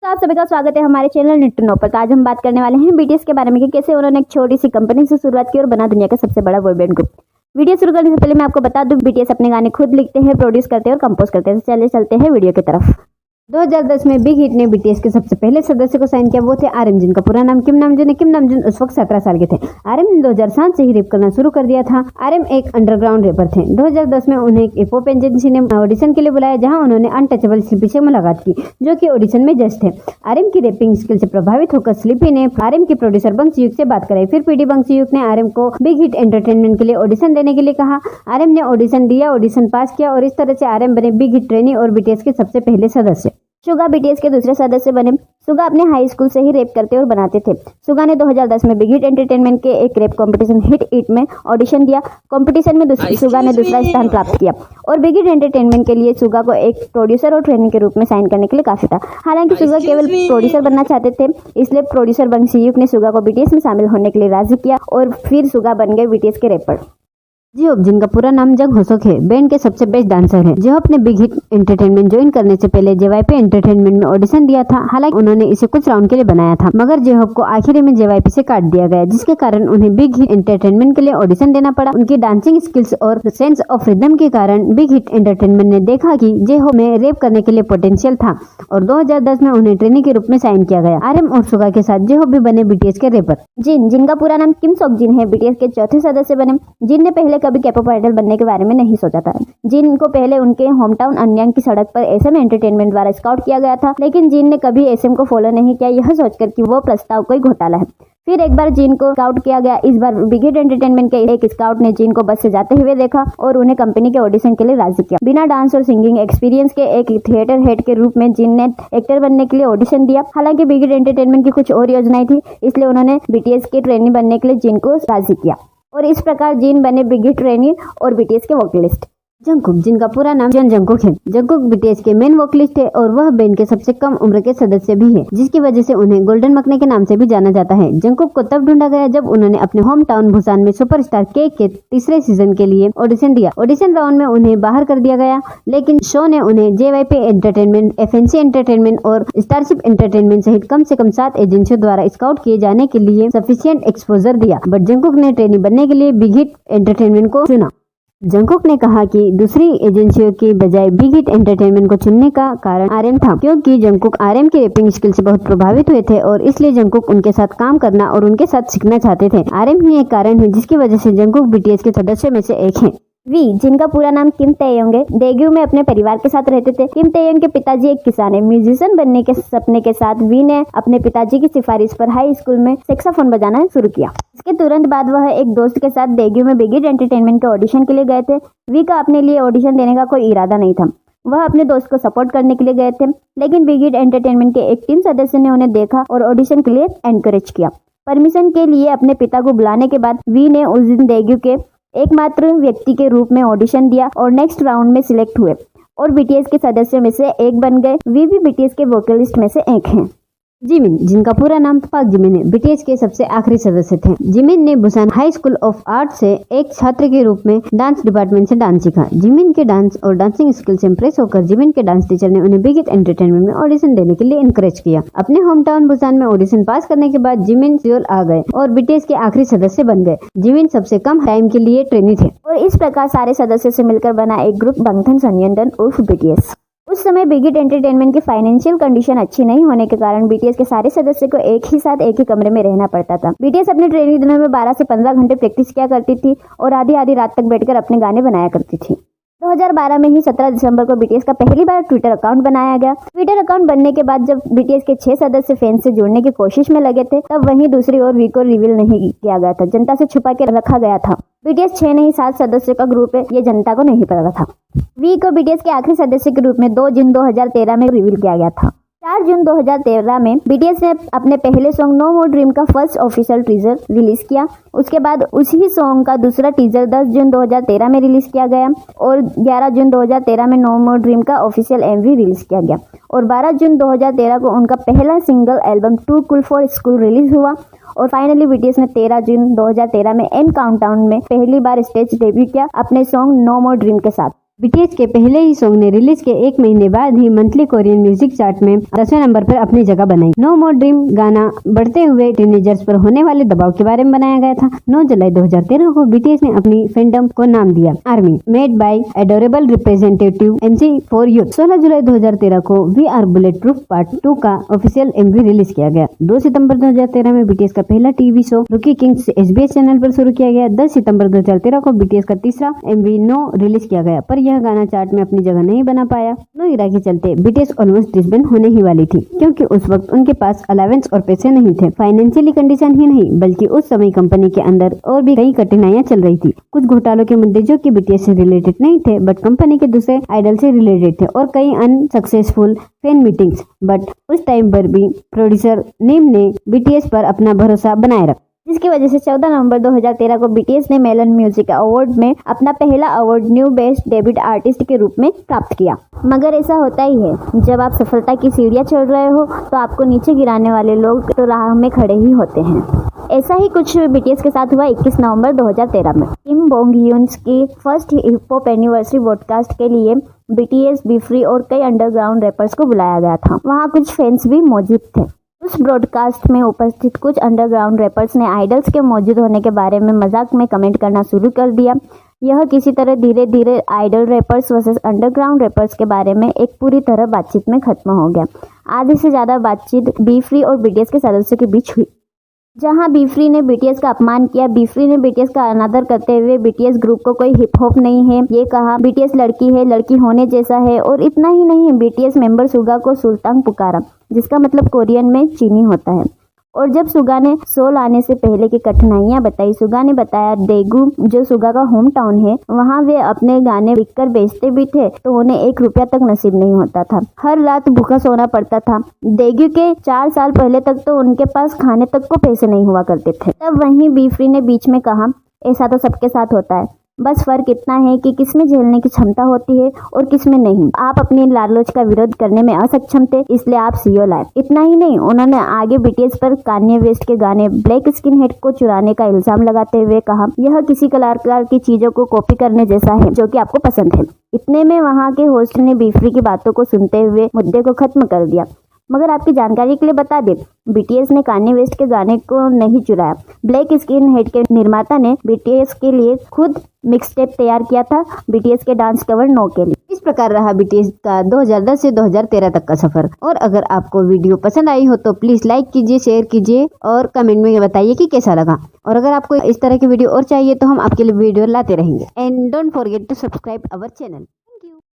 आप सभी का स्वागत है हमारे चैनल नीड टू नो पर। आज हम बात करने वाले हैं बीटीएस के बारे में कि कैसे उन्होंने एक छोटी सी कंपनी से शुरुआत की और बना दुनिया का सबसे बड़ा बॉय बैंड ग्रुप। वीडियो शुरू करने से पहले मैं आपको बता दूं, बीटीएस अपने गाने खुद लिखते हैं, प्रोड्यूस करते हैं और कंपोज करते हैं। चलिए चलते हैं वीडियो की तरफ। 2010 में बिग हिट ने बीटीएस के सबसे पहले सदस्य को साइन किया। वो थे आरएम, जिनका पूरा नाम किम नामजून है। किम नामजून उस वक्त 17 साल के थे। आरएम ने 2007 से ही रैप करना शुरू कर दिया था। आरएम एक अंडरग्राउंड रैपर थे। 2010 में उन्हें एक हिप-हॉप एजेंसी ने ऑडिशन के लिए बुलाया, जहां उन्होंने अनटचेबल स्लीपी से मुलाकात की, जो कि ऑडिशन में जज थे। आरएम की रैपिंग स्किल से प्रभावित होकर स्लीपी ने आरएम के प्रोड्यूसर बंसी से बात कराई। फिर पीडी बंसी ने आरएम को बिग हिट एंटरटेनमेंट के लिए ऑडिशन देने के लिए कहा। आरएम ने ऑडिशन दिया, ऑडिशन पास किया और इस तरह से आरएम बने बिग हिट ट्रेनी और बीटीएस के सबसे पहले सदस्य। सुगा बीटीएस के दूसरे सदस्य बने। सुगा अपने हाई स्कूल से ही रैप करते और बनाते थे। सुगा ने 2010 में बिग हिट एंटरटेनमेंट के एक रैप कंपटीशन हिट इट में ऑडिशन दिया। कंपटीशन में सुगा ने दूसरा स्थान प्राप्त किया और बिग हिट एंटरटेनमेंट के लिए सुगा को एक प्रोड्यूसर और ट्रेनर के रूप में साइन करने के लिए काफी था। हालांकि सुगा केवल प्रोड्यूसर बनना चाहते थे, इसलिए प्रोड्यूसर बंसी ने सुगा को बीटीएस में शामिल होने के लिए राजी किया और फिर सुगा बन गए बीटीएस के रैपर। जिहोप, जिनका पूरा नाम जंग होसोक है, बैंड के सबसे बेस्ट डांसर हैं। जिहोप ने बिग हिट एंटरटेनमेंट ज्वाइन करने से पहले जेवाईपी एंटरटेनमेंट में ऑडिशन दिया था। हालांकि उन्होंने इसे कुछ राउंड के लिए बनाया था, मगर जिहोप को आखिरी में जेवाईपी से काट दिया गया, जिसके कारण उन्हें बिग हिट एंटरटेनमेंट के लिए ऑडिशन देना पड़ा। उनकी डांसिंग स्किल्स और सेंस ऑफ रिदम के कारण बिग हिट एंटरटेनमेंट ने देखा कि जिहोप में रैप करने के लिए पोटेंशियल था और 2010 में उन्हें ट्रेनी के रूप में साइन किया गया। आरएम और सुगा के साथ जिहोप भी बने बीटीएस के रैपर। जिन, जिनका पूरा नाम किम सोक जिन है, बीटीएस के चौथे सदस्य बने। जिन ने पहले कभी कैपॉप आइडल बनने के बारे में नहीं सोचा था। जिन को पहले उनके होम टाउन अन्यांग की सड़क पर एसएम एंटरटेनमेंट द्वारा स्काउट किया गया था, लेकिन जिन ने कभी एसएम को फॉलो नहीं किया, यह सोचकर कि वो प्रस्ताव कोई घोटाला है। फिर एक बार जिन को स्काउट किया गया। इस बार बिग हिट एंटरटेनमेंट के एक स्काउट ने जिन को बस से जाते हुए देखा और उन्हें कंपनी के ऑडिशन के लिए राजी किया। बिना डांस और सिंगिंग एक्सपीरियंस के एक थिएटर हेड के रूप में जिन ने एक्टर बनने के लिए ऑडिशन दिया। हालांकि बिग हिट एंटरटेनमेंट की कुछ और योजनाएं थी, इसलिए उन्होंने बीटीएस के ट्रेनी बनने के लिए जिन को राजी किया और इस प्रकार जिन बने बिग हिट ट्रेनी और बीटीएस के वोकलिस्ट। जंगकुक, जिनका पूरा नाम जन जंगकुक है। जंगकुक बीटीएस के मेन वोकलिस्ट है और वह बैंड के सबसे कम उम्र के सदस्य भी है, जिसकी वजह से उन्हें गोल्डन मकने के नाम से भी जाना जाता है। जंगकुक को तब ढूंढा गया जब उन्होंने अपने होम टाउन बुसान में सुपरस्टार के तीसरे सीजन के लिए ऑडिशन दिया। ऑडिशन राउंड में उन्हें बाहर कर दिया गया, लेकिन शो ने उन्हें जेवाईपी एंटरटेनमेंट, एफएनसी एंटरटेनमेंट और स्टारशिप एंटरटेनमेंट सहित कम से कम 7 एजेंसियों द्वारा स्काउट किए जाने के लिए सफिशिएंट एक्सपोजर दिया। बट जंगकुक ने ट्रेनी बनने के लिए बिग हिट एंटरटेनमेंट को चुना। जंगकुक ने कहा कि दूसरी एजेंसियों के बजाय बिग हिट एंटरटेनमेंट को चुनने का कारण आरएम था, क्योंकि जंगकुक आरएम की रैपिंग स्किल से बहुत प्रभावित हुए थे और इसलिए जंगकुक उनके साथ काम करना और उनके साथ सीखना चाहते थे। आरएम ही एक कारण है जिसकी वजह से जंगकुक बीटीएस के सदस्यों में से एक है। वी, जिनका पूरा नाम किम ताeyong है, डेग्यू में अपने परिवार के साथ रहते थे। किम ताeyong के पिताजी एक किसान है। म्यूजिशियन बनने के सपने के साथ वी ने अपने पिताजी की सिफारिश पर हाई स्कूल में सैक्सोफोन बजाना शुरू किया। इसके तुरंत बाद वह एक दोस्त के साथ डेग्यू में बिग हिट एंटरटेनमेंट के ऑडिशन के लिए गए थे। वी का अपने लिए ऑडिशन देने का कोई इरादा नहीं था, वह अपने दोस्त को सपोर्ट करने के लिए गए थे, लेकिन बिग हिट एंटरटेनमेंट के एक टीम सदस्य ने उन्हें देखा और ऑडिशन के लिए एनकरेज किया। परमिशन के लिए अपने पिता को बुलाने के बाद वी ने उस दिन डेग्यू के एकमात्र व्यक्ति के रूप में ऑडिशन दिया और नेक्स्ट राउंड में सिलेक्ट हुए और बीटीएस के सदस्यों में से एक बन गए। वी भी बीटीएस के वोकलिस्ट में से एक हैं। जिमिन, जिनका पूरा नाम पाक जिमिन है, बीटीएस के सबसे आखिरी सदस्य थे। जिमिन ने Busan high school of art से एक छात्र के रूप में डांस डिपार्टमेंट से डांस सीखा। जिमिन के डांस और डांसिंग स्किल से इंप्रेस होकर जिमिन के डांस टीचर ने उन्हें बिग हिट एंटरटेनमेंट में ऑडिशन देने के लिए इनकरेज किया। अपने होम टाउन बुसान में ऑडिशन पास करने के बाद जिमिन सियोल आ गए और बीटीएस के आखिरी सदस्य बन गए। जिमिन सबसे कम टाइम के लिए ट्रेनी थे और इस प्रकार सारे सदस्यों से मिलकर बना एक ग्रुप बंगथन संयोजन उर्फ बीटीएस। उस समय बिग हिट एंटरटेनमेंट की फाइनेंशियल कंडीशन अच्छी नहीं होने के कारण बीटीएस के सारे सदस्यों को एक ही साथ एक ही कमरे में रहना पड़ता था। बीटीएस अपने ट्रेनिंग दिनों में 12 से 15 घंटे प्रैक्टिस किया करती थी और आधी आधी रात तक बैठकर अपने गाने बनाया करती थी। 2012 में ही 17 दिसंबर को बीटीएस का पहली बार ट्विटर अकाउंट बनाया गया। ट्विटर अकाउंट बनने के बाद जब बीटीएस के 6 सदस्य फैंस से जुड़ने की कोशिश में लगे थे, तब वहीं दूसरी ओर वी को रिवील नहीं किया गया था, जनता से छुपा के रखा गया था। बीटीएस 6 नहीं 7 सदस्यों का ग्रुप है, ये जनता को नहीं पता था। वी को बीटीएस के आखिरी सदस्य के रूप में 2 जून 2013 में रिवील किया गया था। 4 जून 2013 में बीटीएस ने अपने पहले सॉन्ग नो मोर ड्रीम का फर्स्ट ऑफिशियल टीजर रिलीज किया। उसके बाद उसी सॉन्ग का दूसरा टीजर 10 जून 2013 में रिलीज किया गया और 11 जून 2013 में नो मोर ड्रीम का ऑफिशियल एमवी रिलीज किया गया और 12 जून 2013 को उनका पहला single album too cool for school release हुआ और फाइनली बीटीएस ने 13 जून 2013 में एम काउंटडाउन में पहली बार स्टेज डेब्यू किया अपने सॉन्ग नो मोर ड्रीम के साथ। बीटीएस के पहले ही सॉन्ग ने रिलीज के 1 महीने बाद ही मंथली कोरियन म्यूजिक चार्ट में 10वें नंबर पर अपनी जगह बनाई। नो मोर ड्रीम गाना बढ़ते हुए टीनेजर्स पर होने वाले दबाव के बारे में बनाया गया था। 9 जुलाई 2013 को बीटीएस ने अपनी फैंडम को नाम दिया army, made by adorable representative MC for youth. 16 July 2013 को we are bulletproof part 2 का ऑफिशियल एमवी रिलीज किया गया। 2 सितंबर 2013 में बीटीएस का पहला टीवी शो रुकी किंग्स एसबीएस चैनल पर शुरू किया गया। 10 सितंबर 2013 को बीटीएस का तीसरा एमवी नो रिलीज किया गया, पर यह गाना चार्ट में अपनी जगह नहीं बना पाया। नो इरा के चलते बीटीएस ऑलमोस्ट डिसबैंड होने ही वाली थी, क्योंकि उस वक्त उनके पास अलावेंस और पैसे नहीं थे। फाइनेंशियली कंडीशन ही नहीं, बल्कि उस समय कंपनी के अंदर और भी कई कठिनाइयां चल रही थी। कुछ घोटालों के मुद्दे जो कि बीटीएस से रिलेटेड नहीं थे, बट कंपनी के दूसरे आइडल से रिलेटेड थे, और कई अनसक्सेसफुल फैन मीटिंग्स। बट उस टाइम पर भी प्रोड्यूसर नीम ने बीटीएस पर अपना भरोसा बनाए रखा, जिसकी वजह से 14 नवंबर 2013 को बीटीएस ने मेलन म्यूजिक अवार्ड में अपना पहला award new best debut artist के रूप में प्राप्त किया। मगर ऐसा होता ही है, जब आप सफलता की सीढ़ियां चढ़ रहे हो तो आपको नीचे गिराने वाले लोग तो राह में खड़े ही होते हैं। ऐसा ही कुछ बीटीएस के साथ हुआ 21 नवंबर 2013 में। किम बोंग ह्यून्स की first hip hop anniversary broadcast के लिए बीटीएस, बी फ्री और कई अंडरग्राउंड रैपर्स को बुलाया गया था। वहाँ कुछ फैंस भी मौजूद थे। उस ब्रॉडकास्ट में उपस्थित कुछ अंडरग्राउंड रैपर्स ने आइडल्स के मौजूद होने के बारे में मजाक में कमेंट करना शुरू कर दिया। यह किसी तरह धीरे धीरे idol rappers versus underground rappers के बारे में एक पूरी तरह बातचीत में खत्म हो गया। आधे से ज्यादा बातचीत बी फ्री और बीटीएस के सदस्यों के बीच हुई, जहां बी फ्री ने बीटीएस का अपमान किया। बी फ्री ने बीटीएस का अनादर करते हुए बीटीएस ग्रुप को कोई हिप हॉप नहीं है ये कहा। बीटीएस लड़की है, लड़की होने जैसा है। और इतना ही नहीं, बीटीएस मेंबर सुगा को सुल्तान पुकारा, जिसका मतलब कोरियन में चीनी होता है। और जब सुगा ने सोल आने से पहले की कठिनाइयां बताई, सुगा ने बताया देगू, जो सुगा का होम टाउन है, वहां वे अपने गाने बिककर बेचते भी थे तो उन्हें 1 रुपया तक नसीब नहीं होता था। हर रात भूखा सोना पड़ता था। देगू के 4 साल पहले तक तो उनके पास खाने तक को पैसे नहीं हुआ करते थे। तब वहीं बी फ्री ने बीच में कहा, ऐसा तो सबके साथ होता है, बस फर्क इतना है कि किसमें झेलने की क्षमता होती है और किसमें नहीं। आप अपनी लालच का विरोध करने में असक्षम थे, इसलिए आप सीओ लाए। इतना ही नहीं, उन्होंने आगे बीटीएस पर कान्ये वेस्ट के गाने ब्लैक स्किन हेड को चुराने का इल्जाम लगाते हुए कहा, यह किसी कलाकार की चीजों को कॉपी करने जैसा है जो कि आपको पसंद है। इतने में वहाँ के होस्ट ने बी फ्री की बातों को सुनते हुए मुद्दे को खत्म कर दिया। मगर आपकी जानकारी के लिए बता दे, बीटीएस ने कान्ये वेस्ट के गाने को नहीं चुराया। ब्लैक स्किन हेड के निर्माता ने बीटीएस के लिए खुद मिक्सटेप तैयार किया था, बीटीएस के डांस कवर नो के लिए। इस प्रकार रहा बीटीएस का 2010 से 2013 तक का सफर। और अगर आपको वीडियो पसंद आई हो तो प्लीज लाइक कीजिए, शेयर कीजिए और कमेंट में बताइए कि कैसा लगा। और अगर आपको इस तरह की वीडियो और चाहिए तो हम आपके लिए वीडियो लाते रहेंगे। And don't forget to subscribe our channel.